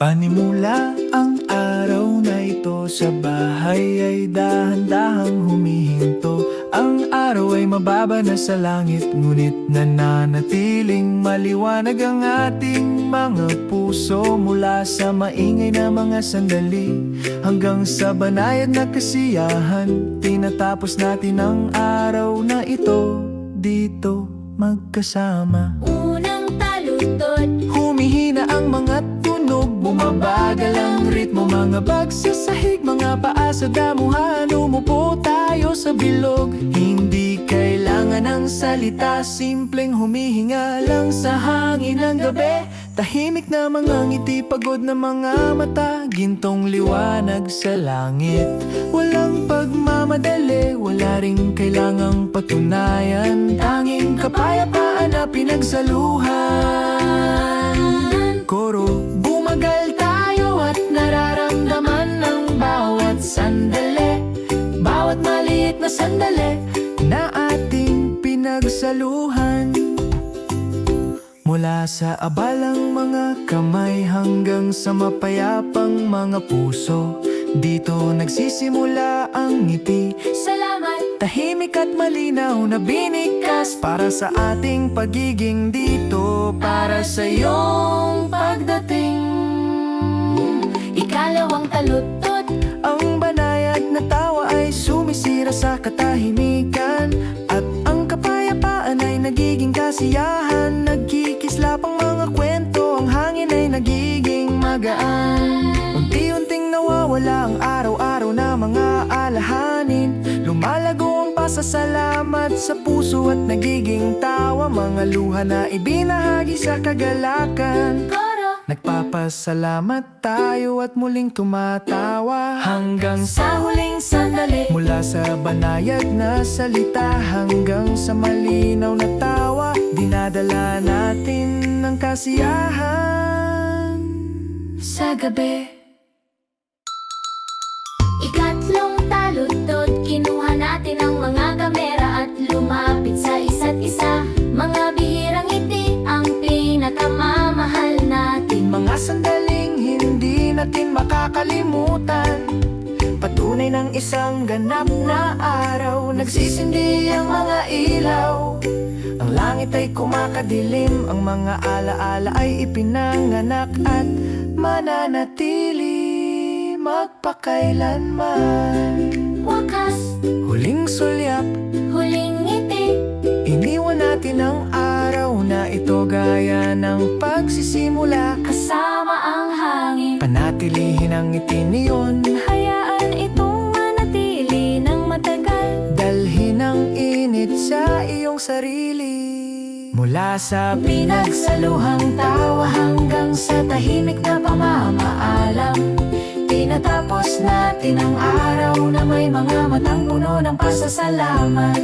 Panimula ang araw na ito, sa bahay ay dahan-dahang humihinto. Ang araw ay mababa na sa langit, ngunit nananatiling maliwanag ang ating mga puso. Mula sa maingay na mga sandali hanggang sa banayad na kasiyahan, tinatapos natin ang araw na ito dito magkasama. Unang taludtod, Humihina ang mga tunog, bumabagal ang ritmo, mga bagsasahig, mga paa sa damuhan. Umupo tayo sa bilog, hindi kailangan ng salita, simpleng humihinga lang sa hangin ng gabi. Tahimik na mga ngiti, pagod na mga mata, gintong liwanag sa langit. Walang pagmamadali, wala ring kailangang patunayan, tanging kapayapaan na pinagsaluhan. Koro, bumagal tayo at nararamdaman ng bawat sandali, bawat maliit na sandali na ating pinagsaluhan. Mula sa abalang mga kamay hanggang sa mapayapang mga puso, dito nagsisimula ang ngiti. salamat. Tahimik at malinaw na binigkas para sa ating pagiging dito, para sa iyong pagdating. Ikalawang taludtod, Ang banayad na tawa ay sumisira sa katahimikan, at ang kapayapaan ay nagiging kasiyahan. Nagkikislap ang mga kwento, ang hangin ay nagiging magaan. Unti-unting nawawala ang araw-araw na mga alahanin, lumalago ang pasasalamat sa puso at nagiging tawa, mga luha na ibinahagi sa kagalakan. koro, Nagpapasalamat tayo at muling tumatawa hanggang sa huling sandali. Mula sa banayad na salita hanggang sa malinaw na tawa, dinadala natin ng kasiyahan sa gabi. ikatlong taludtod, kinuha natin ang mga kamera at lumapit sa isa't isa. Mga bihirang ngiti ang pinakamamahal natin. Mga sandaling hindi natin makakalimutan, patunay ng isang ganap na araw. Nagsisindi ang mga ilaw, ang langit ay kumakadilim, ang mga alaala ay ipinanganak at mananatili magpakailanman. Wakas, Huling sulyap, huling ngiti, iniwan natin ang araw na ito gaya ng pagsisimula. kasama ang hangin. Panatilihin ang ngiti niyon, Hayaan itong manatili ng matagal. dalhin ang init sa iyong sarili. Mula sa pinagsaluhang tawa hanggang sa tahimik na pamamaalam, tinatapos natin ang araw na may mga matang puno ng pasasalamat.